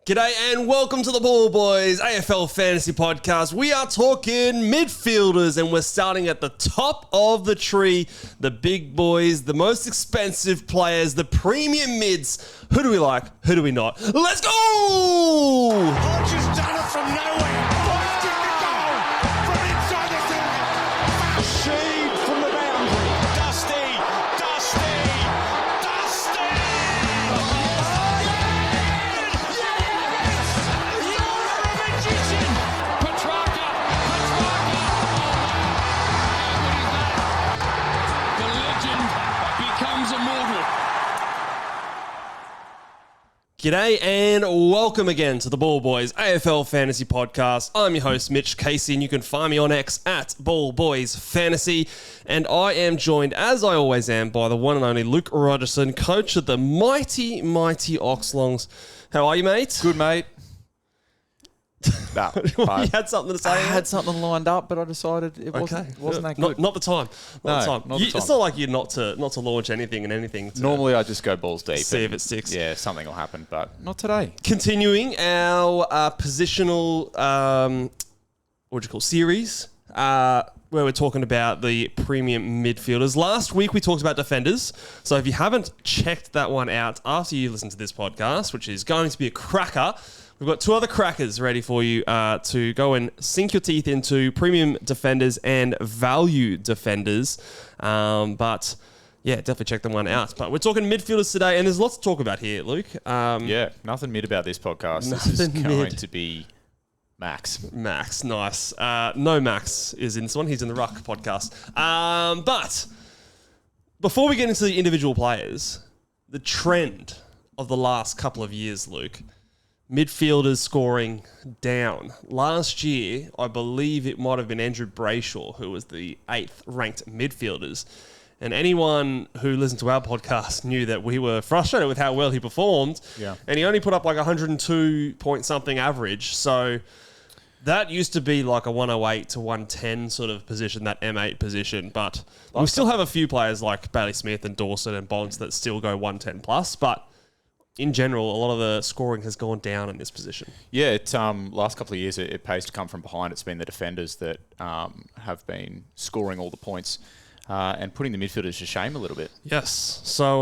G'day and welcome to the Ball Boys AFL Fantasy Podcast. We are talking midfielders and we're starting at the top of the tree. The big boys, the most expensive players, the premium mids. Who do we like? Who do we not? Let's go! Hodge has done it from nowhere. Busted the goal from inside the 30. Shade from the boundary. Dusty. G'day and welcome again to the Ball Boys AFL Fantasy Podcast. I'm your host, Mitch Casey, and you can find me on X at Ball Boys Fantasy. And I am joined, as I always am, by the one and only Luke Rogerson, coach of the mighty Oxlongs. How are you, mate? Good, mate. You had something to say? I had something lined up, but I decided it wasn't that good. Not the time. Not the time. Not the time. It's not like you're not to launch anything and anything. Normally, I just go balls deep. See if it sticks. Yeah, something will happen, but not today. Continuing our positional, series, where we're talking about the premium midfielders. Last week, we talked about defenders. So if you haven't checked that one out after you listen to this podcast, which is going to be a cracker, we've got two other crackers ready for you to go and sink your teeth into premium defenders and value defenders. But yeah, definitely check them one out. But we're talking midfielders today, and there's lots to talk about here, Luke. Yeah, nothing mid about this podcast. This is going to be Max. Max, nice. No Max is in this one. He's in the Ruck podcast. But before we get into the individual players, the trend of the last couple of years, Luke, midfielders scoring down. Last year, I believe it might have been Andrew Brayshaw, who was the 8th ranked midfielders. And anyone who listened to our podcast knew that we were frustrated with how well he performed. Yeah. And he only put up like 102 point something average. So that used to be like a 108 to 110 sort of position, that M8 position. But we still have a few players like Bailey Smith and Dawson and Bonds that still go 110 plus. But in general, a lot of the scoring has gone down in this position. Yeah, last couple of years, it pays to come from behind. It's been the defenders that have been scoring all the points and putting the midfielders to shame a little bit. Yes. So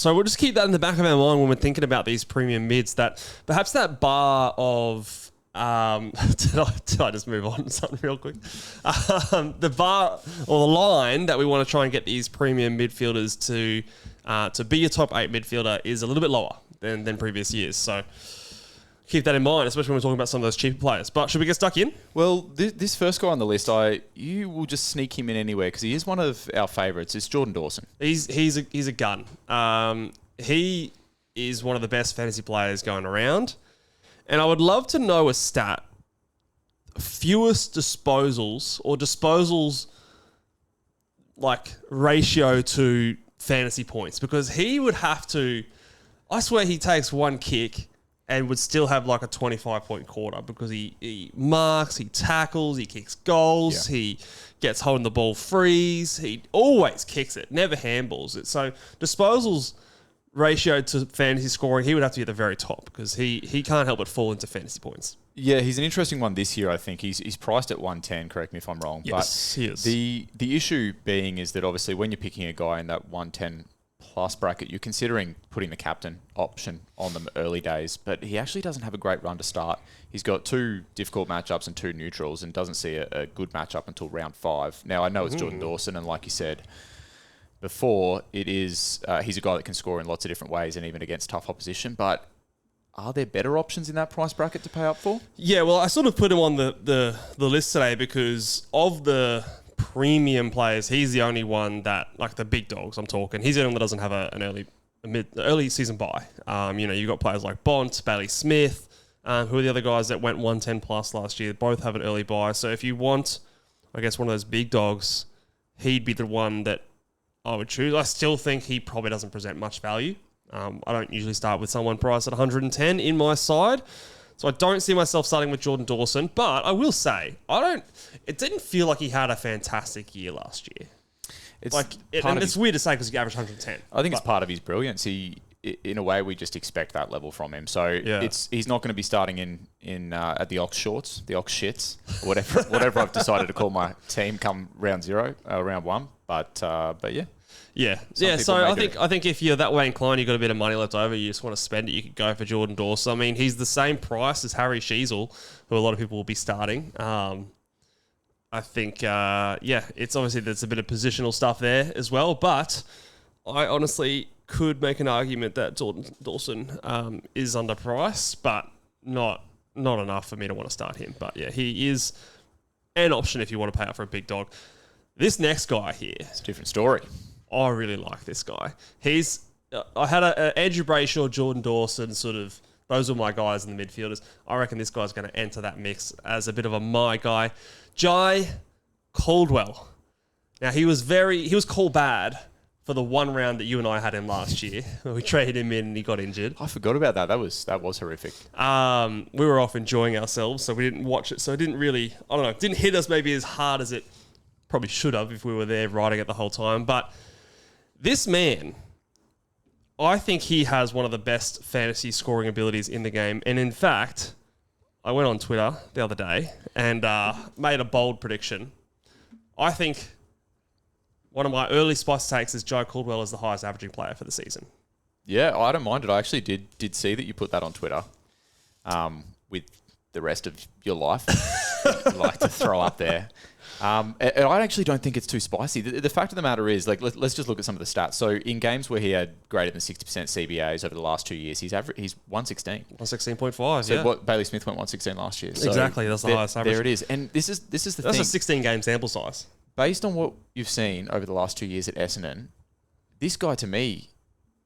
we'll just keep that in the back of our mind when we're thinking about these premium mids, that perhaps that bar of... did I just move on to something real quick? The bar or the line that we want to try and get these premium midfielders to be a top 8 midfielder is a little bit lower than previous years. So keep that in mind, especially when we're talking about some of those cheaper players. But should we get stuck in? Well, this first guy on the list, you will just sneak him in anywhere because he is one of our favourites. It's Jordan Dawson. He's a gun. He is one of the best fantasy players going around. And I would love to know a stat. Fewest disposals or disposals like ratio to fantasy points, because he would have to, I swear he takes one kick and would still have like a 25-point quarter because he marks, he tackles, he kicks goals, he gets holding the ball frees, he always kicks it, never handballs it. So disposals ratio to fantasy scoring, he would have to be at the very top because he can't help but fall into fantasy points. Yeah, he's an interesting one this year, I think. He's priced at 110, correct me if I'm wrong. Yes, but he is. The issue being is that obviously when you're picking a guy in that 110 plus bracket, you're considering putting the captain option on them early days, but he actually doesn't have a great run to start. He's got 2 difficult matchups and 2 neutrals and doesn't see a good matchup until round 5. Now, I know it's Jordan Dawson, and like you said before, it is he's a guy that can score in lots of different ways and even against tough opposition, but are there better options in that price bracket to pay up for? Yeah, well, I sort of put him on the list today because of the premium players, he's the only one that, like the big dogs I'm talking, he's the only one that doesn't have an early season buy. You've got players like Bont, Bailey Smith, who are the other guys that went 110 plus last year, both have an early buy. So if you want, I guess, one of those big dogs, he'd be the one that I would choose. I still think he probably doesn't present much value. I don't usually start with someone priced at 110 in my side. So I don't see myself starting with Jordan Dawson, but I will say, it didn't feel like he had a fantastic year last year. It's weird to say because he averaged 110. I think it's part of his brilliance. in a way, we just expect that level from him. So he's not going to be starting in at the Ox Shorts, the Ox Shits, whatever I've decided to call my team come round one. But yeah. Yeah. So I think if you're that way inclined, you've got a bit of money left over, you just want to spend it, you could go for Jordan Dawson. I mean, he's the same price as Harry Sheasel, who a lot of people will be starting. I think, it's obviously there's a bit of positional stuff there as well, but I honestly could make an argument that Dawson is underpriced, but not enough for me to want to start him. But yeah, he is an option if you want to pay up for a big dog. This next guy here, it's a different story. I really like this guy. I had a Andrew Brayshaw, Jordan Dawson, sort of. Those are my guys in the midfielders. I reckon this guy's going to enter that mix as a bit of a my guy. Jai Caldwell. Now, he was called bad for the one round that you and I had him last year. We traded him in and he got injured. I forgot about that. That was horrific. We were off enjoying ourselves, so we didn't watch it. So it didn't really, it didn't hit us maybe as hard as it probably should have if we were there riding it the whole time. But this man, I think he has one of the best fantasy scoring abilities in the game. And in fact, I went on Twitter the other day and made a bold prediction. I think one of my early spice takes is Jai Caldwell as the highest averaging player for the season. Yeah, I don't mind it. I actually did see that you put that on Twitter with the rest of your life. You like to throw up there. And I actually don't think it's too spicy. The fact of the matter is, like, let's just look at some of the stats. So in games where he had greater than 60% CBAs over the last 2 years, he's 116. 116.5, so yeah. What Bailey Smith went 116 last year. So exactly, that's the highest average. There it is. And this is the thing. That's a 16-game sample size. Based on what you've seen over the last 2 years at Essendon, this guy to me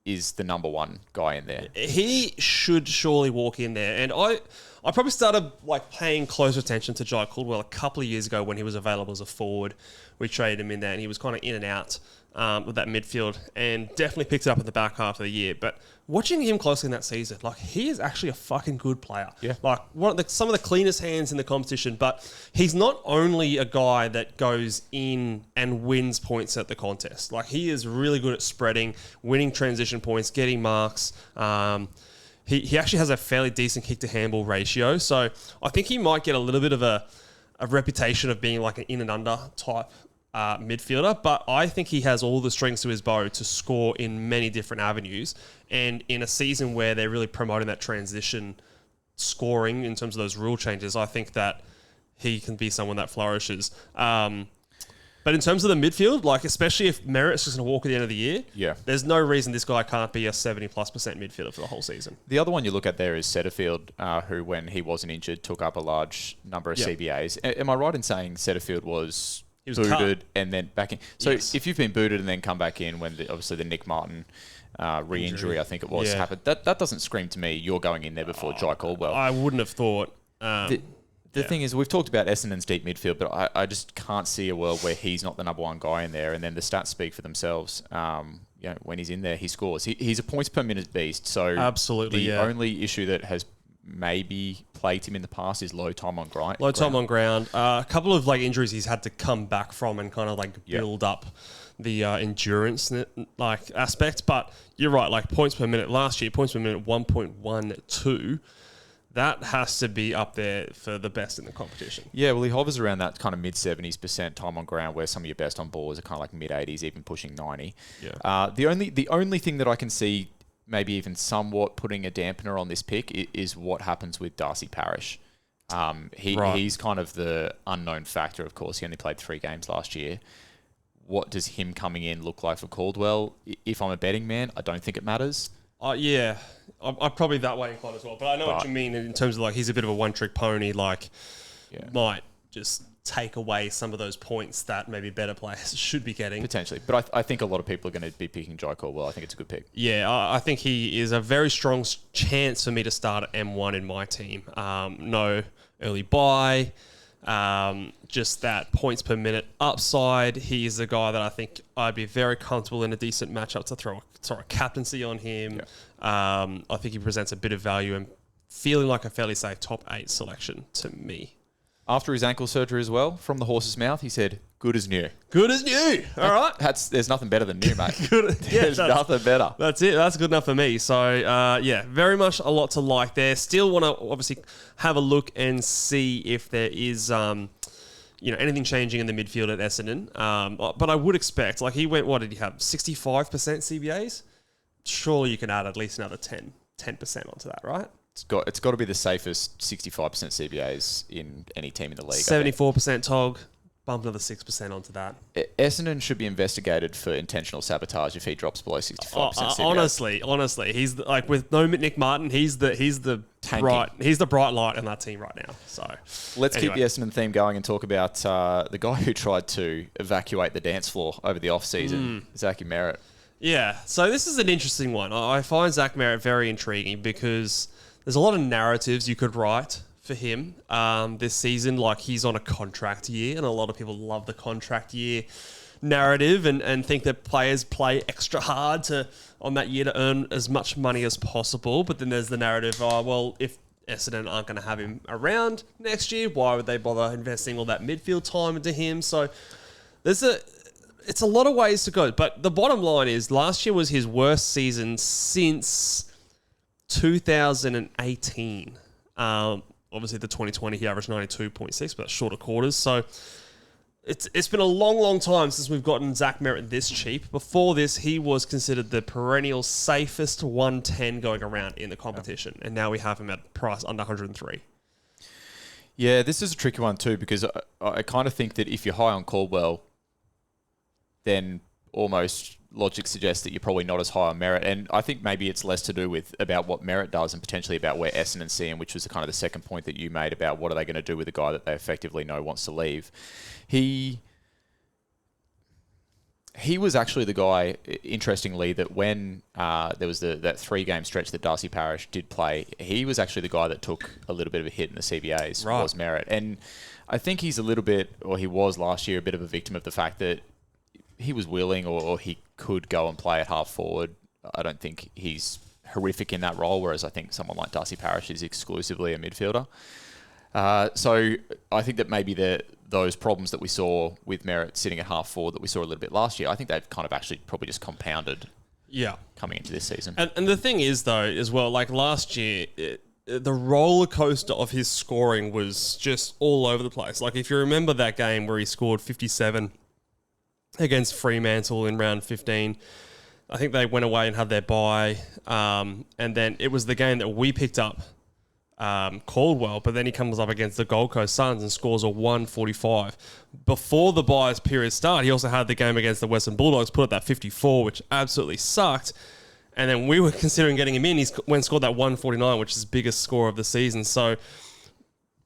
is the number one guy in there. He should surely walk in there. And I probably started paying closer attention to Jai Caldwell a couple of years ago when he was available as a forward. We traded him in there and he was kind of in and out with that midfield and definitely picked it up in the back half of the year. But watching him closely in that season, he is actually a fucking good player. Yeah. Some of the cleanest hands in the competition, but he's not only a guy that goes in and wins points at the contest. He is really good at spreading, winning transition points, getting marks. He actually has a fairly decent kick to handball ratio. So I think he might get a little bit of a reputation of being like an in and under type midfielder, but I think he has all the strings to his bow to score in many different avenues. And in a season where they're really promoting that transition scoring in terms of those rule changes, I think that he can be someone that flourishes. But in terms of the midfield, especially if Merritt's just going to walk at the end of the year, there's no reason this guy can't be a 70+% midfielder for the whole season. The other one you look at there is Setterfield, who, when he wasn't injured, took up a large number of CBAs. Am I right in saying Setterfield was booted cut and then back in? So if you've been booted and then come back in when obviously the Nick Martin re-injury, I think it was, happened, that doesn't scream to me you're going in there before Jai Caldwell. I wouldn't have thought... The thing is, we've talked about Essendon's deep midfield, but I just can't see a world where he's not the number one guy in there, and then the stats speak for themselves. When he's in there, he scores. He's a points per minute beast. So absolutely, the only issue that has maybe plagued him in the past is low time on ground. Time on ground. A couple of injuries he's had to come back from and kind of build up the endurance aspect. But you're right, points per minute last year, points per minute 1.12. That has to be up there for the best in the competition. Yeah, well, he hovers around that kind of mid-70s% time on ground, where some of your best on balls are kind of mid-80s, even pushing 90. Yeah. The only thing that I can see maybe even somewhat putting a dampener on this pick is what happens with Darcy Parish. He's kind of the unknown factor, of course. He only played 3 games last year. What does him coming in look like for Caldwell? If I'm a betting man, I don't think it matters. Yeah, I'm probably that way inclined as well. But I know what you mean in terms of he's a bit of a one-trick pony. Might just take away some of those points that maybe better players should be getting. Potentially. But I think a lot of people are going to be picking Jai Caldwell. I think it's a good pick. Yeah, I think he is a very strong chance for me to start at M1 in my team. No early buy. Just that points per minute upside. He is a guy that I think I'd be very comfortable in a decent matchup to throw a captaincy on him. Yeah. I think he presents a bit of value and feeling like a fairly safe top 8 selection to me. after his ankle surgery as well, from the horse's mouth, he said, good as new. Good as new. All right. There's nothing better than new, mate. There's nothing better. That's it. That's good enough for me. So, very much a lot to like there. Still want to obviously have a look and see if there is, anything changing in the midfield at Essendon. But I would expect, like he went, what did he have? 65% CBAs? Surely you can add at least another 10% onto that, right? It's got to be the safest 65% CBAs in any team in the league. 74% TOG, bump another 6% onto that. Essendon should be investigated for intentional sabotage if he drops below 65% CBAs. Honestly, he's like with no Nick Martin, he's the bright light in that team right now. So let's keep the Essendon theme going and talk about the guy who tried to evacuate the dance floor over the off season, Zack Merritt. Yeah, so this is an interesting one. I find Zack Merritt very intriguing because there's a lot of narratives you could write for him this season. Like he's on a contract year, and a lot of people love the contract year narrative and think that players play extra hard on that year to earn as much money as possible. But then there's the narrative, if Essendon aren't going to have him around next year, why would they bother investing all that midfield time into him? So it's a lot of ways to go. But the bottom line is last year was his worst season since 2018. Obviously, the 2020, he averaged 92.6, but shorter quarters. So it's been a long, long time since we've gotten Zack Merritt this cheap. Before this, he was considered the perennial safest 110 going around in the competition. And now we have him at a price under 103. Yeah, this is a tricky one too, because I kind of think that if you're high on Caldwell, then almost logic suggests that you're probably not as high on Merritt. And I think maybe it's less to do about what Merritt does and potentially about where Essendon see him, which was kind of the second point that you made about what are they going to do with a guy that they effectively know wants to leave. He was actually the guy, interestingly, that when there was that 3-game stretch that Darcy Parish did play, he was actually the guy that took a little bit of a hit in the CBAs, was Merritt. And I think he's he was last year, a bit of a victim of the fact that he was willing or he could go and play at half forward. I don't think he's horrific in that role, whereas I think someone like Darcy Parish is exclusively a midfielder. So I think that maybe those problems that we saw with Merritt sitting at half forward that we saw a little bit last year, I think they've kind of actually probably just compounded coming into this season. And the thing is, though, as well, like last year, the roller coaster of his scoring was just all over the place. Like if you remember that game where he scored 57 against Fremantle in round 15. I think they went away and had their bye. And then it was the game that we picked up Caldwell, but then he comes up against the Gold Coast Suns and scores a 145. Before the bye's period start, he also had the game against the Western Bulldogs, put up that 54, which absolutely sucked. And then we were considering getting him in. He went and scored that 149, which is his biggest score of the season. So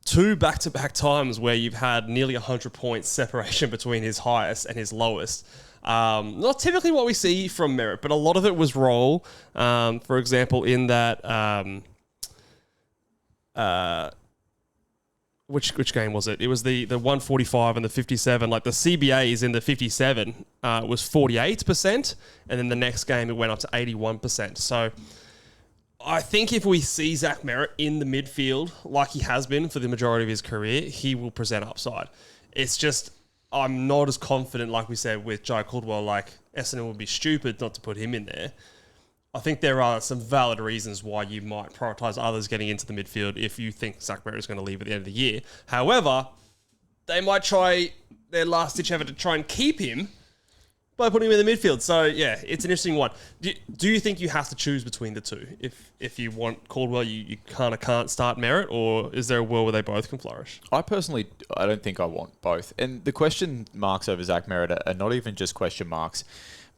2 back-to-back times where you've had nearly 100 points separation between his highest and his lowest. Not typically what we see from Merritt, but a lot of it was roll. For example, in that... which game was it? It was the 145 and the 57. Like the CBAs in the 57 was 48%, and then the next game it went up to 81%. So... I think if we see Zack Merritt in the midfield like he has been for the majority of his career, he will present upside. It's just, I'm not as confident, like we said, with Jai Caldwell, like Essendon would be stupid not to put him in there. I think there are some valid reasons why you might prioritise others getting into the midfield if you think Zack Merritt is going to leave at the end of the year. However, they might try their last-ditch effort to try and keep him by putting him in the midfield. So, yeah, it's an interesting one. Do you think you have to choose between the two? If you want Caldwell, you kind of can't start Merritt, or is there a world where they both can flourish? I don't think I want both. And the question marks over Zack Merritt are not even just question marks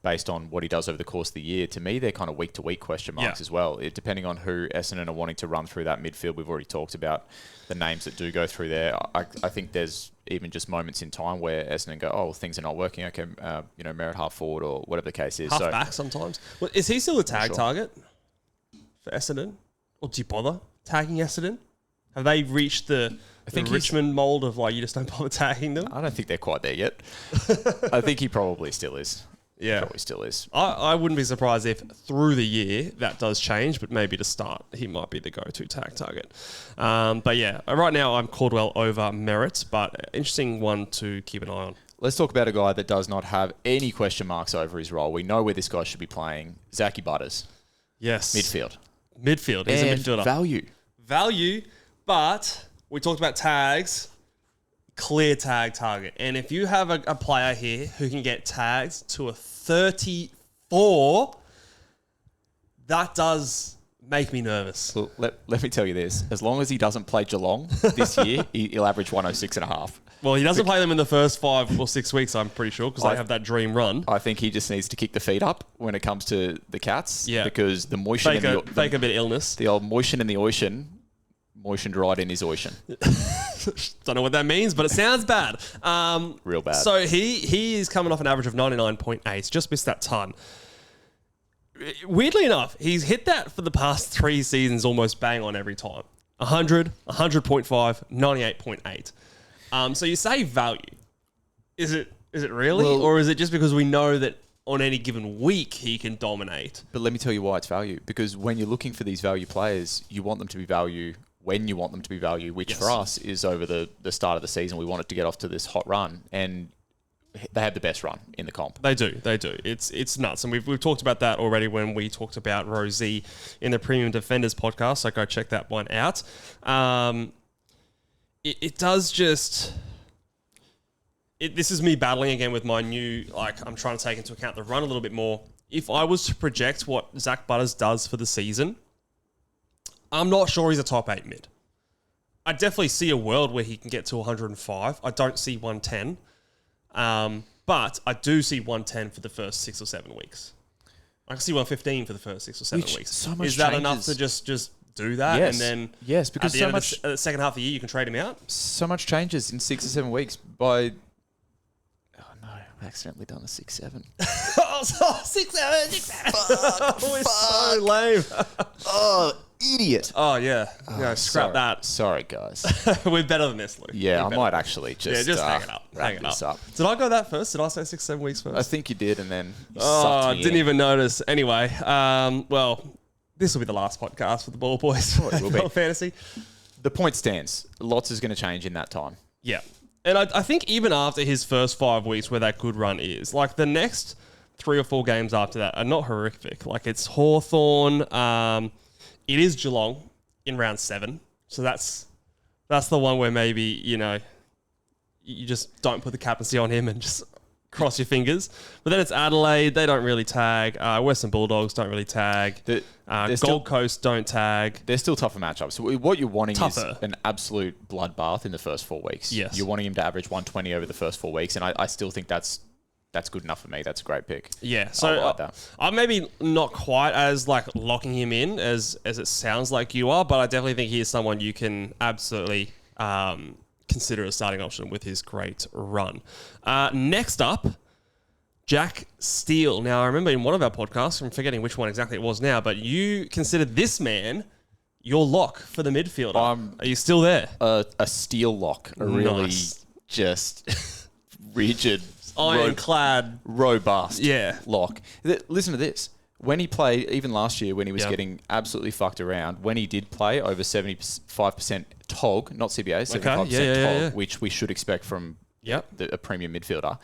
based on what he does over the course of the year. To me, they're kind of week-to-week question marks as well. Depending on who Essendon are wanting to run through that midfield, we've already talked about the names that do go through there. I think there's even just moments in time where Essendon go, oh, things are not working. Okay, Merritt half forward or whatever the case is. Half back sometimes. Well, is he still a tag target for Essendon? Or do you bother tagging Essendon? Have they reached the Richmond mould of like you just don't bother tagging them? I don't think they're quite there yet. I think he probably still is. Yeah. Probably still is. I wouldn't be surprised if through the year that does change, but maybe to start, he might be the go-to tag target. But yeah, right now I'm Caldwell over Merritt, but interesting one to keep an eye on. Let's talk about a guy that does not have any question marks over his role. We know where this guy should be playing. Zack Butters. Yes. Midfield. He's a midfielder. Value. But we talked about tags. Clear tag target. And if you have a player here who can get tagged to a 34, that does make me nervous. Well, let me tell you this. As long as he doesn't play Geelong this year, he'll average 106.5. Well, he doesn't play them in the first 5 or 6 weeks, I'm pretty sure, because they have that dream run. I think he just needs to kick the feet up when it comes to the Cats. Yeah. Because the motion Fake a bit of illness. The old motion in the ocean, motioned right in his ocean. Don't know what that means, but it sounds bad. Real bad. So he is coming off an average of 99.8. Just missed that ton. Weirdly enough, he's hit that for the past 3 seasons almost bang on every time. 100, 100.5, 98.8. So you say value. Is it really? Well, or is it just because we know that on any given week he can dominate? But let me tell you why it's value. Because when you're looking for these value players, you want them to be value when you want them to be value, which for us is over the start of the season. We want it to get off to this hot run. And they have the best run in the comp. They do. It's nuts. And we've talked about that already when we talked about Rosie in the Premium Defenders podcast. So go check that one out. It does just... this is me battling again with my new... I'm trying to take into account the run a little bit more. If I was to project what Zack Butters does for the season, I'm not sure he's a top 8 mid. I definitely see a world where he can get to 105. I don't see 110. But I do see 110 for the first 6 or 7 weeks. I can see 115 for the first 6 or 7 weeks. So much is that changes. Enough to just do that? Yes. And then yes, because at the end of the second half of the year, you can trade him out? So much changes in 6 or 7 weeks by... Oh, no. I've accidentally done a 6-7. Oh, 6-7. We're so lame. Oh, idiot. Oh, yeah. Scrap that. Sorry, guys. We're better than this, Luke. Yeah, I might actually just hang it up. Hang this up. Did I go that first? Did I say 6-7 weeks first? I think you did, and then you I sucked me didn't in. even notice. Anyway, well, this will be the last podcast for the Ball Boys. it will be. AFL Fantasy. The point stands. Lots is going to change in that time. Yeah. And I think even after his first 5 weeks where that good run is, the next 3 or 4 games after that are not horrific. It's Hawthorn. It is Geelong in round 7. So that's the one where maybe, you just don't put the captaincy on him and just cross your fingers. But then it's Adelaide. They don't really tag. Western Bulldogs don't really tag. Gold Coast don't tag. They're still tougher matchups. So what you're wanting Tougher. is an absolute bloodbath in the first 4 weeks. Yes. You're wanting him to average 120 over the first 4 weeks. And I still think that's good enough for me. That's a great pick. Yeah, so I like that. I'm maybe not quite as locking him in as it sounds like you are, but I definitely think he is someone you can absolutely consider a starting option with his great run. Next up, Jack Steele. Now, I remember in one of our podcasts, I'm forgetting which one exactly it was now, but you considered this man your lock for the midfielder. Are you still there? A steel lock. A really just rigid... Ironclad. Robust lock. Listen to this. When he played, even last year, when he was getting absolutely fucked around, when he did play over 75% TOG, not CBA, 75% TOG, which we should expect from a premium midfielder,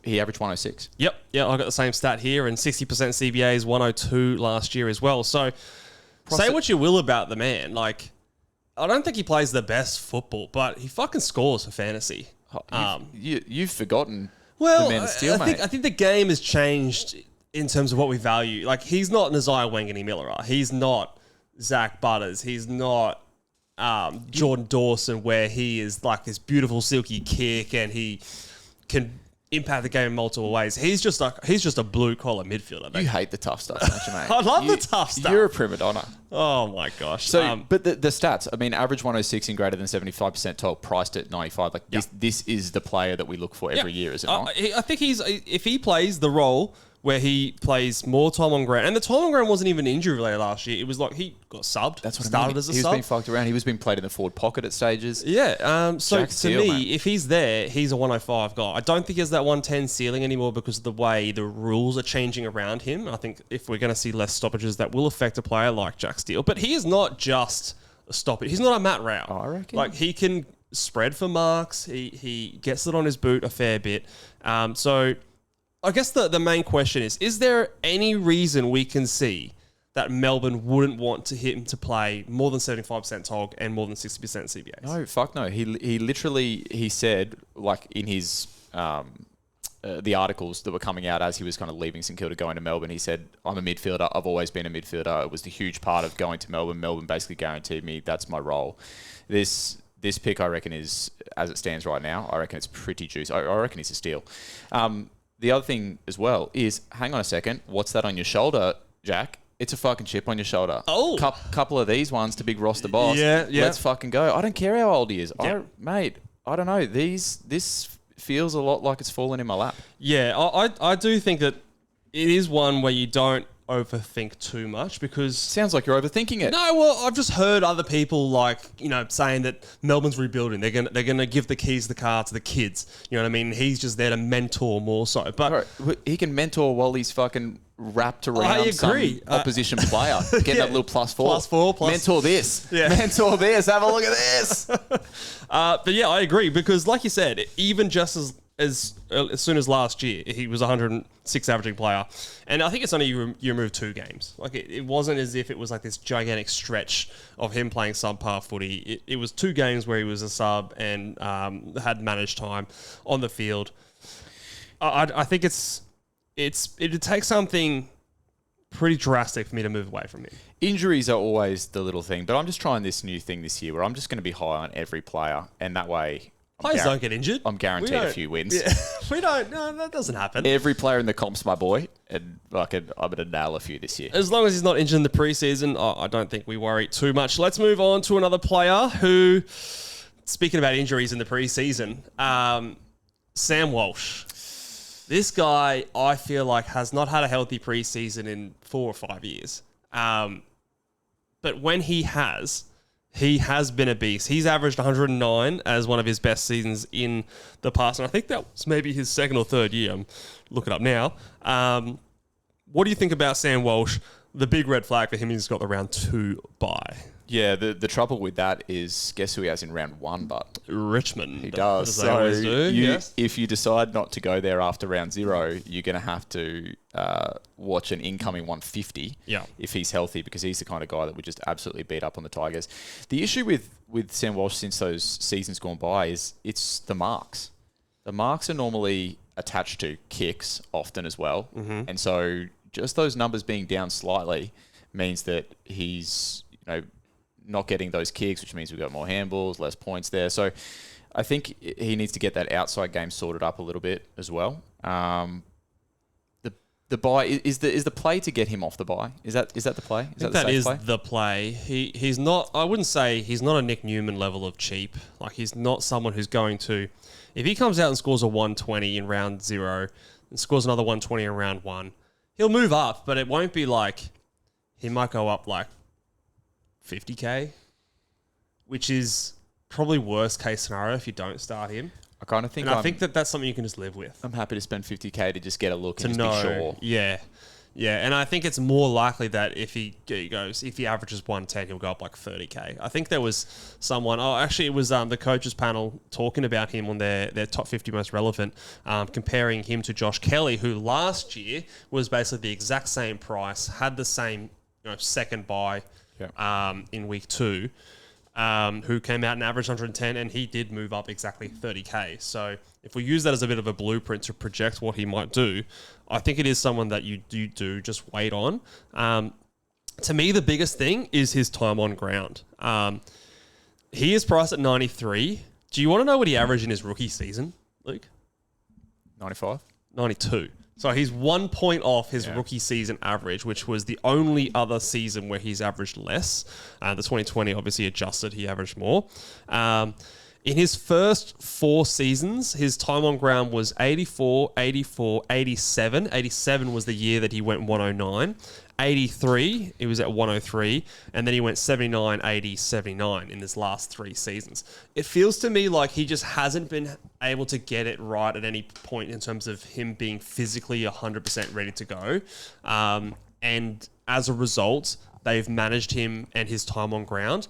he averaged 106. Yep. Yeah, I got the same stat here, and 60% CBAs, 102 last year as well. So say what you will about the man. I don't think he plays the best football, but he fucking scores for fantasy. You've forgotten the man Steele, mate. I think the game has changed in terms of what we value. He's not Nazai Wanganeen-Miller. He's not Zack Butters. He's not Jordan Dawson, where he is this beautiful silky kick and he can impact the game in multiple ways. He's just a blue collar midfielder. You hate the tough stuff, don't you, mate? I love the tough stuff. You're a prima donna. Oh my gosh. So, but the stats. I mean, average 106 and greater than 75% total, priced at 95. This is the player that we look for every year, is it not? I think if he plays the role where he plays more time on ground. And the time on ground wasn't even injury related last year. It was like he got subbed. That's what started I mean. as a He was sub. being fucked around. He was being played in the forward pocket at stages. Yeah. So Jack to Steele, me, man. if he's there, he's a 105 guy. I don't think he has that 110 ceiling anymore because of the way the rules are changing around him. I think if we're going to see less stoppages, that will affect a player like Jack Steele. But he is not just a stoppage. He's not a Matt Rao. Oh, I reckon. Like, he can spread for marks. He gets it on his boot a fair bit. So I guess the main question is there any reason we can see that Melbourne wouldn't want to hit him to play more than 75% TOG and more than 60% CBAs? No, fuck no. He literally, he said, like in his, the articles that were coming out as he was kind of leaving St Kilda going to Melbourne, he said, I'm a midfielder. I've always been a midfielder. It was the huge part of going to Melbourne. Melbourne basically guaranteed me that's my role. This pick, I reckon, is, as it stands right now, I reckon it's pretty juicy. I reckon it's a steal. The other thing as well is, hang on a second, what's that on your shoulder, Jack? It's a fucking chip on your shoulder. Oh. Couple of these ones to big roster boss. Yeah. Let's fucking go. I don't care how old he is. Yeah. Mate, I don't know. This feels a lot like it's fallen in my lap. Yeah, I do think that it is one where you don't overthink too much because... Sounds like you're overthinking it. No, well, I've just heard other people saying that Melbourne's rebuilding. They're gonna give the keys to the car to the kids. You know what I mean? He's just there to mentor more so. But Right. He can mentor while he's fucking wrapped around I agree. some opposition player. Get that little +4. +4. Mentor this. Yeah. Mentor this. Have a look at this. but yeah, I agree because, like you said, even just as soon as last year, he was 106 averaging player. And I think it's only you remove 2 games. Like, it wasn't as if it was like this gigantic stretch of him playing subpar footy. It was 2 games where he was a sub and had managed time on the field. I think it'd take something pretty drastic for me to move away from him. Injuries are always the little thing, but I'm just trying this new thing this year where I'm just going to be high on every player, and that way... Players don't get injured. I'm guaranteed a few wins. Yeah, we don't. No, that doesn't happen. Every player in the comp's my boy, and I'm going to nail a few this year. As long as he's not injured in the preseason, I don't think we worry too much. Let's move on to another player who, speaking about injuries in the preseason, Sam Walsh. This guy, I feel like, has not had a healthy preseason in 4 or 5 years. But when he has been a beast. He's averaged 109 as one of his best seasons in the past. And I think that was maybe his 2nd or 3rd year. I'm looking up now. What do you think about Sam Walsh? The big red flag for him is he's got the round 2 bye. Yeah, the trouble with that is, guess who he has in round 1, but Richmond. he does. As they always do, yes. If you decide not to go there after round 0, you're going to have to watch an incoming 150 if he's healthy, because he's the kind of guy that would just absolutely beat up on the Tigers. The issue with Sam Walsh since those seasons gone by is it's the marks. The marks are normally attached to kicks often as well. Mm-hmm. And so just those numbers being down slightly means that he's, not getting those kicks, which means we've got more handballs, less points there. So I think he needs to get that outside game sorted up a little bit as well. The bye is the play to get him off the bye. Is that the play? I think that is the play. He's not. I wouldn't say he's not a Nick Newman level of cheap. Like, he's not someone who's going to. If he comes out and scores a 120 in round 0 and scores another 120 in round 1, he'll move up, but it won't be like he might go up like 50k, which is probably worst case scenario if you don't start him. I kind of think, and I think that's something you can just live with. I'm happy to spend 50k to just get a look and to just know, be sure. Yeah, and I think it's more likely that if he averages 110, he'll go up like 30k. I think there was someone. Oh, actually, it was the coaches panel talking about him on their top 50 most relevant, comparing him to Josh Kelly, who last year was basically the exact same price, had the same second bye. In week 2, who came out and averaged 110, and he did move up exactly 30k. So if we use that as a bit of a blueprint to project what he might do, I think it is someone that you do just wait on. To me, the biggest thing is his time on ground. He is priced at 93. Do you want to know what he averaged in his rookie season, Luke? 95? 92. So he's 1 point off his rookie season average, which was the only other season where he's averaged less. The 2020 obviously adjusted, he averaged more. In his first 4 seasons, his time on ground was 84, 84, 87. 87 was the year that he went 109. 83, he was at 103. And then he went 79, 80, 79 in his last 3 seasons. It feels to me like he just hasn't been able to get it right at any point in terms of him being physically 100% ready to go. And as a result, they've managed him and his time on ground.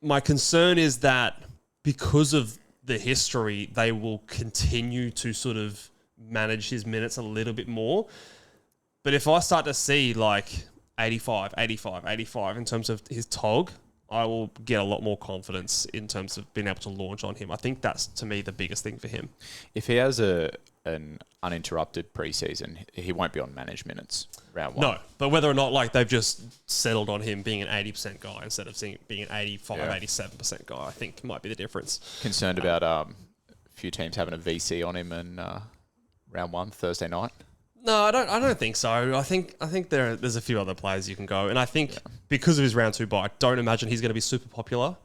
My concern is that because of the history, they will continue to sort of manage his minutes a little bit more. But if I start to see like 85, 85, 85 in terms of his TOG, I will get a lot more confidence in terms of being able to launch on him. I think that's, to me, the biggest thing for him. If he has an uninterrupted preseason, he won't be on managed minutes round 1. No, but whether or not like they've just settled on him being an 80% guy instead of being an 85, 87% guy, I think might be the difference. Concerned about a few teams having a VC on him in round 1 Thursday night. No, I don't think so. I think there's a few other players you can go, and I think because of his round 2 bye, I don't imagine he's going to be super popular.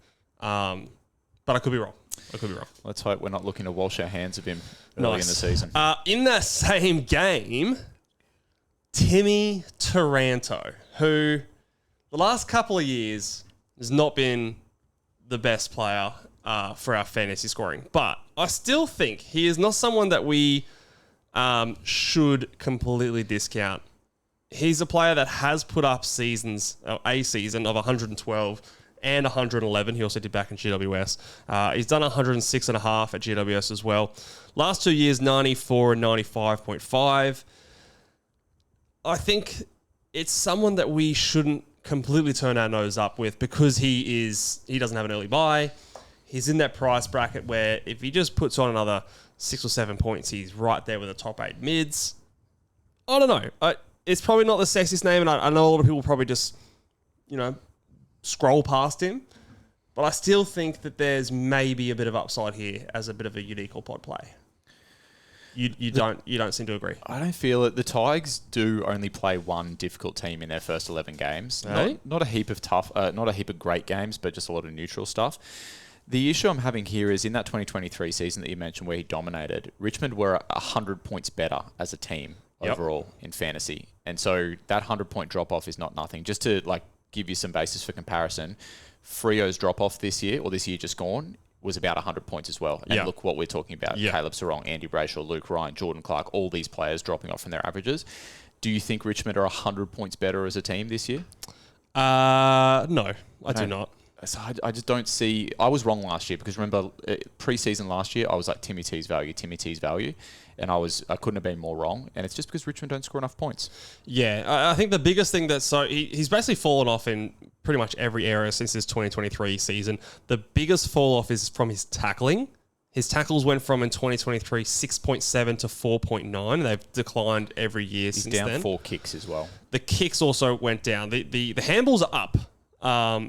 But I could be wrong. Let's hope we're not looking to wash our hands of him early in the season. In that same game, Timmy Taranto, who the last couple of years has not been the best player for our fantasy scoring, but I still think he is not someone that we should completely discount. He's a player that has put up a season of 112 and 111. He also did back in GWS. He's done 106.5 at GWS as well. Last 2 years, 94 and 95.5. I think it's someone that we shouldn't completely turn our nose up with because he doesn't have an early bye. He's in that price bracket where if he just puts on another 6 or 7 points, he's right there with the top 8 mids. I don't know. It's probably not the sexiest name, and I know a lot of people probably just, scroll past him. But I still think that there's maybe a bit of upside here as a bit of a unique or pod play. You don't seem to agree. I don't feel it. The Tigers do only play one difficult team in their first 11 games. Hey? Not a heap of great games, but just a lot of neutral stuff. The issue I'm having here is in that 2023 season that you mentioned where he dominated, Richmond were 100 points better as a team overall in fantasy. And so that 100-point drop-off is not nothing. Just to give you some basis for comparison, Freo's drop-off this year just gone, was about 100 points as well. And look what we're talking about. Caleb Serong, Andy Brayshaw, Luke Ryan, Jordan Clark, all these players dropping off from their averages. Do you think Richmond are 100 points better as a team this year? No, I do not. So I just don't see... I was wrong last year because remember, pre-season last year, I was like, Timmy T's value. And I couldn't have been more wrong. And it's just because Richmond don't score enough points. Yeah, I think the biggest thing he's basically fallen off in pretty much every area since his 2023 season. The biggest fall off is from his tackling. His tackles went from in 2023 6.7 to 4.9. They've declined every year since then. He's down 4 kicks as well. The kicks also went down. The handballs are up.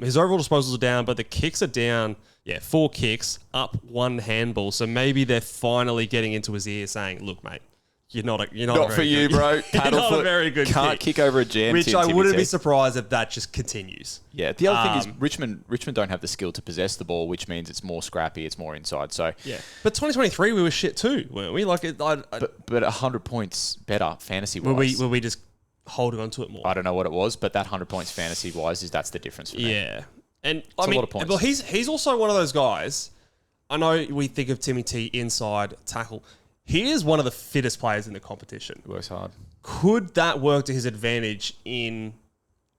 His overall disposals are down, but the kicks are down. 4 kicks, up 1 handball. So maybe they're finally getting into his ear saying, "Look, mate, you're not for you, bro. You're not a very good can't kick over a jam." Which I wouldn't be surprised if that just continues. Yeah. The other thing is Richmond don't have the skill to possess the ball, which means it's more scrappy, it's more inside. So but 2023 we were shit too, weren't we? But 100 points better fantasy wise. Were we just holding on to it more? I don't know what it was, but that 100 points fantasy wise that's the difference for me. Yeah. And it's a lot of points. Well, he's also one of those guys. I know we think of Timmy T inside tackle. He is one of the fittest players in the competition. He works hard. Could that work to his advantage in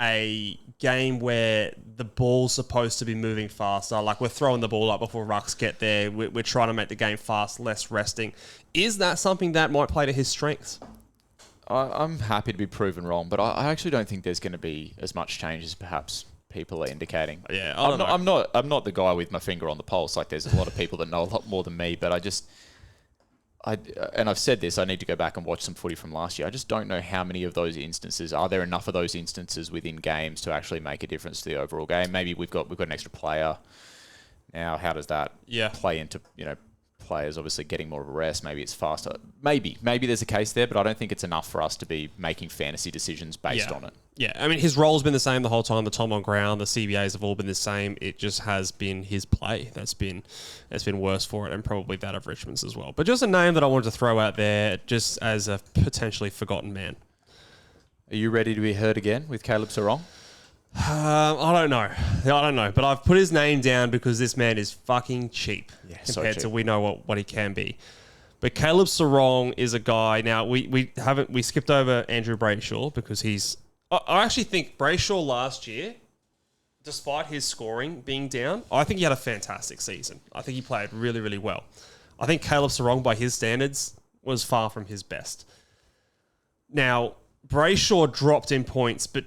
a game where the ball's supposed to be moving faster? Like we're throwing the ball up before rucks get there. We're trying to make the game fast, less resting. Is that something that might play to his strengths? I'm happy to be proven wrong, but I actually don't think there's going to be as much change as perhaps people are indicating. Yeah, I'm not the guy with my finger on the pulse. Like there's a lot of people that know a lot more than me, but and I've said this, I need to go back and watch some footy from last year. I just don't know how many of those instances, are there enough of those instances within games to actually make a difference to the overall game? Maybe we've got an extra player now. How does that play into players obviously getting more of a rest. Maybe it's faster. Maybe there's a case there, but I don't think it's enough for us to be making fantasy decisions based on it. Yeah, I mean, his role's been the same the whole time. The time on ground, the CBAs have all been the same. It just has been his play that's been worse for it, and probably that of Richmond's as well. But just a name that I wanted to throw out there, just as a potentially forgotten man. Are you ready to be heard again with Caleb Serong? I don't know. But I've put his name down because this man is fucking cheap compared to we know what he can be. But Caleb Serong is a guy. Now we skipped over Andrew Brayshaw because I actually think Brayshaw last year, despite his scoring being down, I think he had a fantastic season. I think he played really, really well. I think Caleb Serong, by his standards, was far from his best. Now, Brayshaw dropped in points, but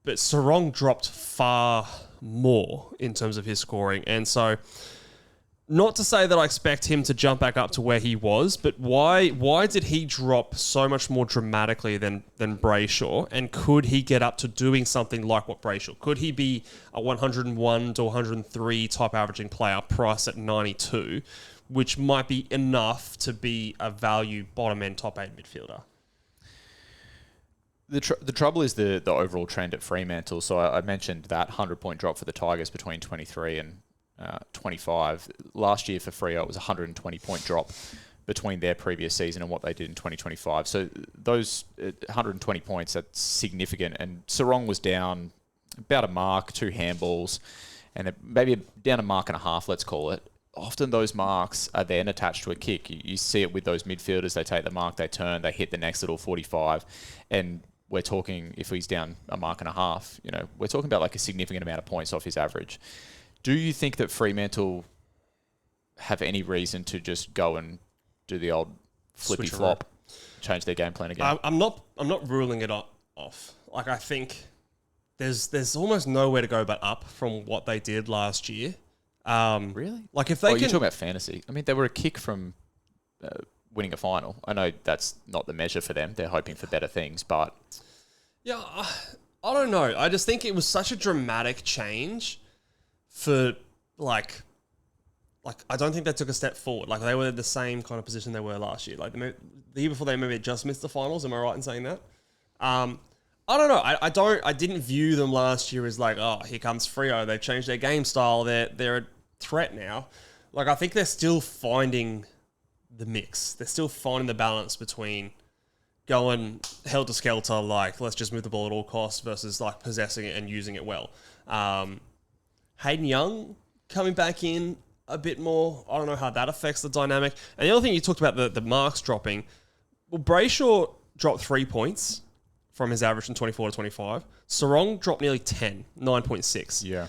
Serong dropped far more in terms of his scoring. And so, not to say that I expect him to jump back up to where he was, but why did he drop so much more dramatically than Brayshaw? And could he get up to doing something like what Brayshaw? Could he be a 101 to 103 type averaging player priced at 92, which might be enough to be a value bottom end top 8 midfielder? The trouble is the overall trend at Fremantle. So I mentioned that 100-point drop for the Tigers between 23 and 25. Last year for Freo, it was a 120-point drop between their previous season and what they did in 2025. So those 120 points, that's significant. And Serong was down about a mark, 2 handballs, and maybe down a mark and a half, let's call it. Often those marks are then attached to a kick. You see it with those midfielders. They take the mark, they turn, they hit the next little 45, and we're talking, if he's down a mark and a half, we're talking about like a significant amount of points off his average. Do you think that Fremantle have any reason to just go and do the old flippy flop, change their game plan again? I'm not ruling it off. Like, I think there's almost nowhere to go but up from what they did last year. Really? Like, if they you're talking about fantasy. I mean, they were a kick from winning a final. I know that's not the measure for them. They're hoping for better things, but... Yeah, I don't know. I just think it was such a dramatic change for, like I don't think they took a step forward. Like, they were in the same kind of position they were last year. Like, the year before, they maybe just missed the finals. Am I right in saying that? I don't know. I didn't view them last year as like, oh, here comes Freo. They've changed their game style. They're a threat now. Like, I think they're still finding the mix. They're still finding the balance between going helter-skelter, like, let's just move the ball at all costs, versus, like, possessing it and using it well. Hayden Young coming back in a bit more. I don't know how that affects the dynamic. And the other thing you talked about, the marks dropping. Well, Brayshaw dropped 3 points from his average from 24 to 25. Serong dropped nearly 10, 9.6. Yeah.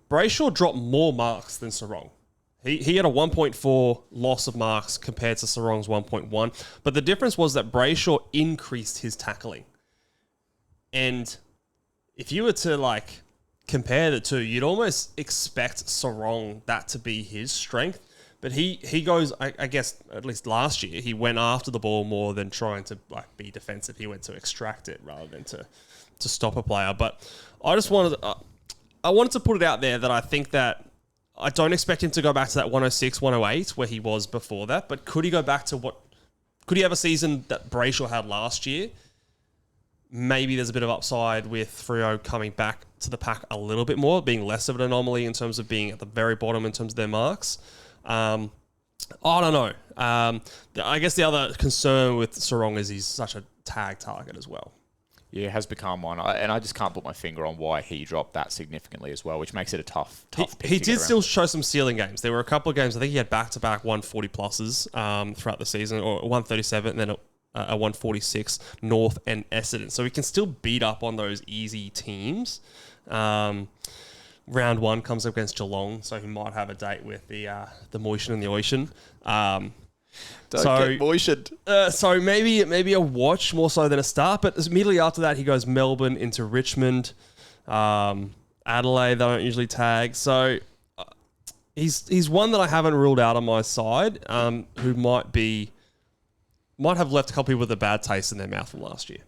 Brayshaw dropped more marks than Serong. He had a 1.4 loss of marks compared to Serong's 1.1. But the difference was that Brayshaw increased his tackling. And if you were to, like, compare the two, you'd almost expect Serong that to be his strength. But he goes, I guess, at least last year, he went after the ball more than trying to, like, be defensive. He went to extract it rather than to stop a player. But I just wanted to put it out there that I think that I don't expect him to go back to that 106, 108 where he was before that. But could he go back to could he have a season that Brayshaw had last year? Maybe there's a bit of upside with Freo coming back to the pack a little bit more, being less of an anomaly in terms of being at the very bottom in terms of their marks. I don't know. I guess the other concern with Serong is he's such a tag target as well. Yeah, it has become one. And I just can't put my finger on why he dropped that significantly as well, which makes it a tough pick. He did still show some ceiling games. There were a couple of games, I think he had back-to-back 140 pluses throughout the season, or 137 and then a 146 North and Essendon. So he can still beat up on those easy teams. Round 1 comes up against Geelong, so he might have a date with the Moishan and the Ocean. Don't get moistened. So maybe a watch more so than a start. But immediately after that, he goes Melbourne into Richmond, Adelaide. They don't usually tag. So he's one that I haven't ruled out on my side. Who might have left a couple people with a bad taste in their mouth from last year.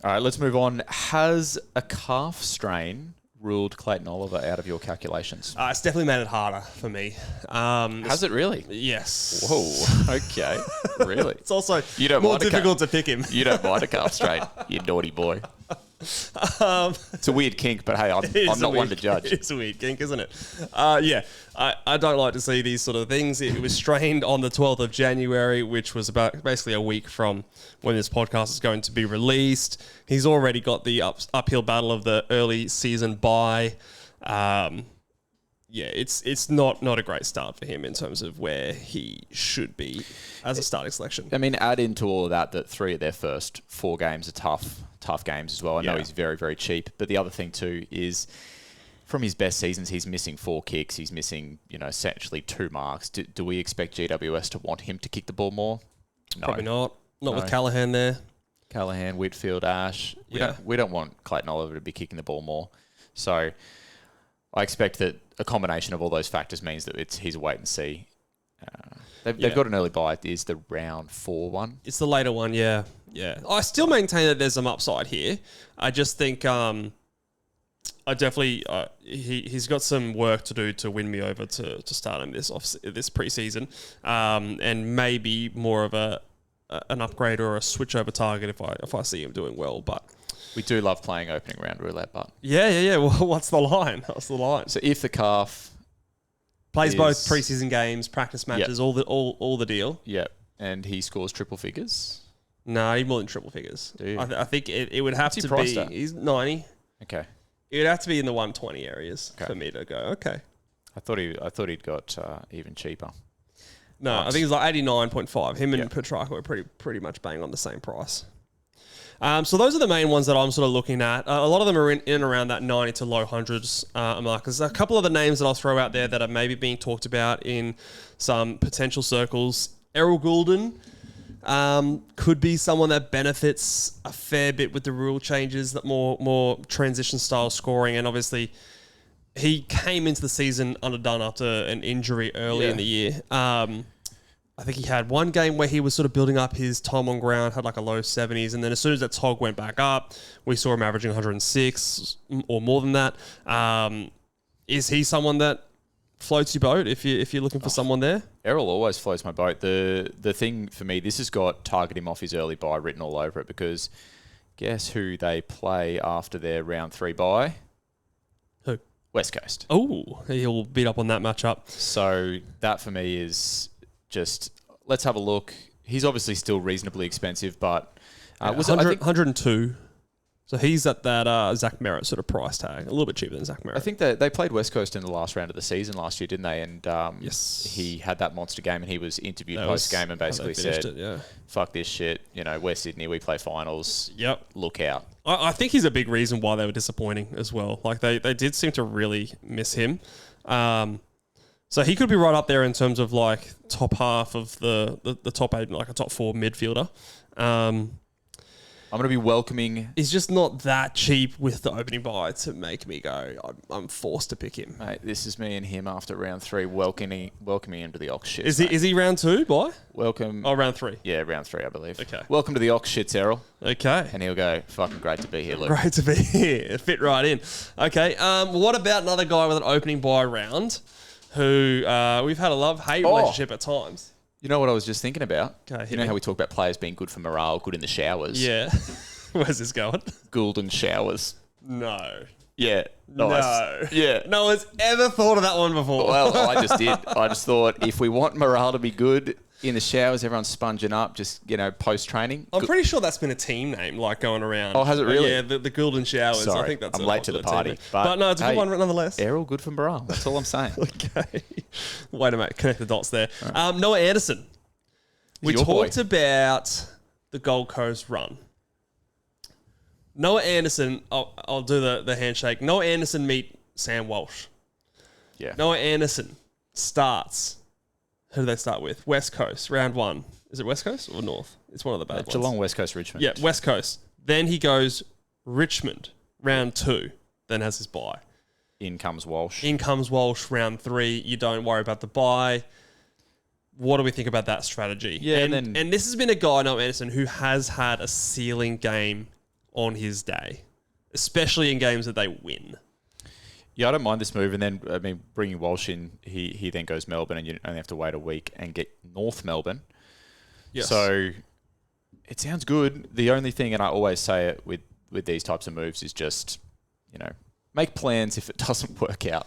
All right, let's move on. Has a calf strain ruled Clayton Oliver out of your calculations? It's definitely made it harder for me. Has it really? Yes. Whoa. Okay. Really? It's also You don't more mind a difficult to pick him. You don't mind a calf straight, you naughty boy. It's a weird kink, but hey, I'm not one to judge. It's a weird kink, isn't it? Yeah, I don't like to see these sort of things. It was strained on the 12th of January, which was about basically a week from when this podcast is going to be released. He's already got the uphill battle of the early season bye. Yeah, it's not a great start for him in terms of where he should be as a starting selection. I mean, add into all of that 3 of their first 4 games are tough games as well. I know he's very, very cheap. But the other thing too is from his best seasons, he's missing 4 kicks. He's missing, essentially 2 marks. Do we expect GWS to want him to kick the ball more? No. Probably not. Not with Callaghan there. Callaghan, Whitfield, Ash. We don't want Clayton Oliver to be kicking the ball more. So I expect that a combination of all those factors means that he's a wait and see. They've got an early bye. It is the round 4 one. It's the later one, yeah. I still maintain that there's some upside here. I just think I definitely he's got some work to do to win me over to start him this preseason, and maybe more of an upgrade or a switch over target if I see him doing well, but. We do love playing opening round roulette, but yeah. Well, what's the line? So if the calf plays both preseason games, practice matches, all the deal. Yeah, and he scores triple figures. No, he's more than triple figures. I think it would have to be. At? He's 90. Okay. It would have to be in the 120 areas for me to go. Okay. I thought he'd got even cheaper. No, I think it was like 89.5. Him and Petrarca were pretty much bang on the same price. So those are the main ones that I'm sort of looking at. A lot of them are in and around that 90 to low hundreds mark. There's a couple of the names that I'll throw out there that are maybe being talked about in some potential circles. Errol Gulden could be someone that benefits a fair bit with the rule changes, that more transition style scoring, and obviously he came into the season underdone after an injury early in the year. I think he had one game where he was sort of building up his time on ground, had like a low 70s, and then as soon as that tog went back up, we saw him averaging 106 or more than that. Is he someone that floats your boat if you're looking for someone there? Errol always floats my boat. The thing for me, this has got target him off his early bye written all over it, because guess who they play after their round 3 bye? Who? West Coast. Oh, he'll beat up on that matchup. So that for me is just, let's have a look. He's obviously still reasonably expensive, but was 102. So he's at that Zach Merritt sort of price tag, a little bit cheaper than Zach Merritt. I think they played West Coast in the last round of the season last year, didn't they? And yes, he had that monster game, and he was interviewed post-game and basically said, fuck this shit, we're Sydney, we play finals, look out. I think he's a big reason why they were disappointing as well. Like they did seem to really miss him. So he could be right up there in terms of like top half of the top 8, like a top 4 midfielder. I'm going to be welcoming... He's just not that cheap with the opening bye to make me go, I'm forced to pick him. Mate, this is me and him after round 3 welcoming him to the Ox shits. Is he round 2, bye? Welcome... Oh, round 3. Yeah, round 3, I believe. Okay. Welcome to the Ox shits, Errol. Okay. And he'll go, fucking great to be here, Luke. Great to be here. Fit right in. Okay. What about another guy with an opening bye round who we've had a love-hate relationship at times? You know what I was just thinking about? Okay, you know how we talk about players being good for morale, good in the showers? Yeah. Where's this going? Gulden showers. No. Yeah. Nice. No. Yeah. No one's ever thought of that one before. Well, I just did. I just thought if we want morale to be good in the showers, everyone's sponging up, just, post-training. I'm pretty sure that's been a team name, like, going around. Oh, has it really? Yeah, the Gulden Showers. Sorry, I think that's I'm late to the party. But no, it's a good one nonetheless. Errol, good for morale. That's all I'm saying. Okay. Way to connect the dots there. Right. Noah Anderson. We talked about the Gold Coast run. Noah Anderson, I'll do the handshake. Noah Anderson meet Sam Walsh. Yeah. Noah Anderson starts. Who do they start with? West Coast, round 1. Is it West Coast or North? It's one of the bad ones. Geelong, West Coast, Richmond. Yeah, West Coast. Then he goes Richmond, round 2. Then has his bye. In comes Walsh. Round 3. You don't worry about the bye. What do we think about that strategy? Yeah, and this has been a guy, Noah Anderson, who has had a ceiling game on his day, especially in games that they win. Yeah, I don't mind this move. And then, I mean, bringing Walsh in, he then goes Melbourne and you only have to wait a week and get North Melbourne. Yes. So it sounds good. The only thing, and I always say it with these types of moves, is just, make plans if it doesn't work out.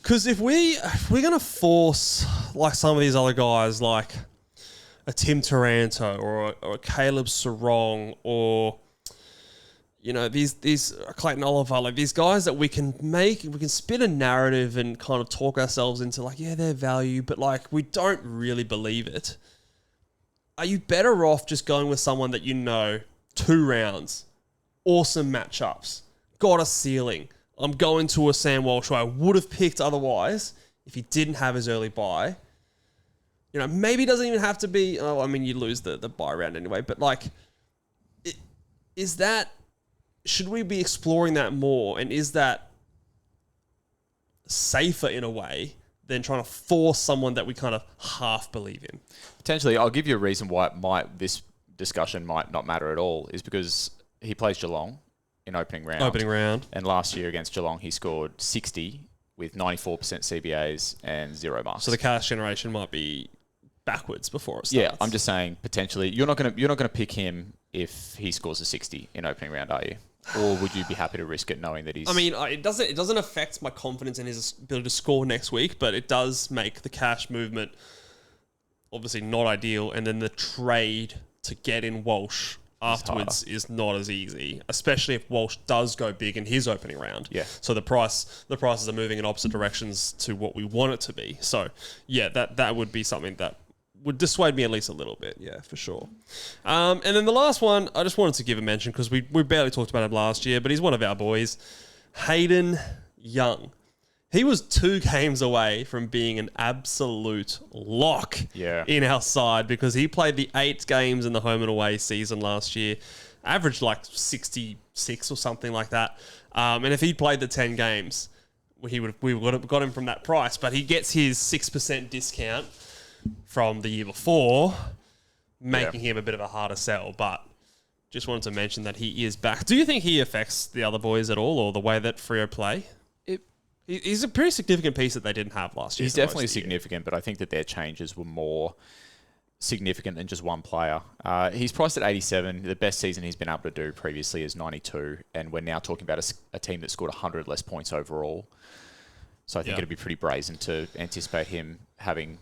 Because if we're going to force, like some of these other guys, like a Tim Taranto or a Caleb Serong or, these Clayton Oliver, like these guys that we can spin a narrative and kind of talk ourselves into like, yeah, their value, but like we don't really believe it. Are you better off just going with someone that 2 rounds, awesome matchups, got a ceiling? I'm going to a Sam Walsh who I would have picked otherwise if he didn't have his early bye. Maybe it doesn't even have to be... Oh, I mean, you lose the bye round anyway. But, is that... Should we be exploring that more? And is that safer in a way than trying to force someone that we kind of half believe in? Potentially. I'll give you a reason why this discussion might not matter at all, is because he plays Geelong in opening round. And last year against Geelong, he scored 60 with 94% CBAs and 0 marks. So the cash generation might be backwards before it starts. Yeah, I'm just saying potentially you're not gonna pick him if he scores a 60 in opening round, are you? Or would you be happy to risk it knowing that he's... I mean, it doesn't affect my confidence in his ability to score next week, but it does make the cash movement obviously not ideal, and then the trade to get in Walsh afterwards is not as easy, especially if Walsh does go big in his opening round. Yeah. So the prices are moving in opposite directions to what we want it to be. So yeah, that would be something that would dissuade me at least a little bit. Yeah, for sure. And then the last one, I just wanted to give a mention because we barely talked about him last year, but he's one of our boys, Hayden Young. He was 2 games away from being an absolute lock in our side because he played the 8 games in the home and away season last year, averaged like 66 or something like that. And if he'd played the 10 games, we would have got him from that price. But he gets his 6% discount from the year before, making him a bit of a harder sell. But just wanted to mention that he is back. Do you think he affects the other boys at all, or the way that Freo play? He's a pretty significant piece that they didn't have last year. He's definitely significant, but I think that their changes were more significant than just one player. He's priced at 87. The best season he's been able to do previously is 92, and we're now talking about a team that scored 100 less points overall. So I think it'd be pretty brazen to anticipate him having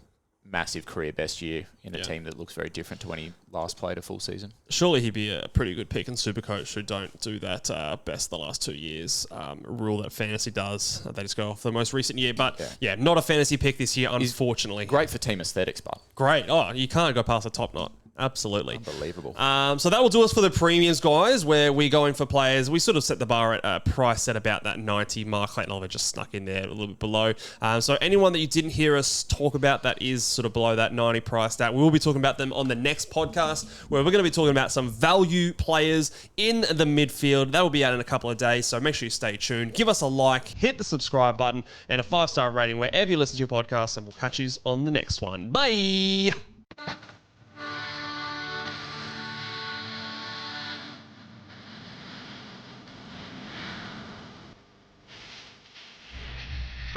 massive career best year in a team that looks very different to when he last played a full season. Surely he'd be a pretty good pick in Supercoach who don't do that best the last 2 years rule that fantasy does. They just go off the most recent year. But not a fantasy pick this year, unfortunately. Great for team aesthetics, but great. Oh, you can't go past the top knot. Absolutely. Unbelievable. So that will do us for the premiums, guys, where we go in for players. We sort of set the bar at a price at about that 90 mark. Clayton Oliver just snuck in there a little bit below. So anyone that you didn't hear us talk about that is sort of below that 90 price stat, we will be talking about them on the next podcast, where we're going to be talking about some value players in the midfield. That will be out in a couple of days, so make sure you stay tuned. Give us a like, hit the subscribe button, and a 5-star rating wherever you listen to your podcast, and we'll catch you on the next one. Bye!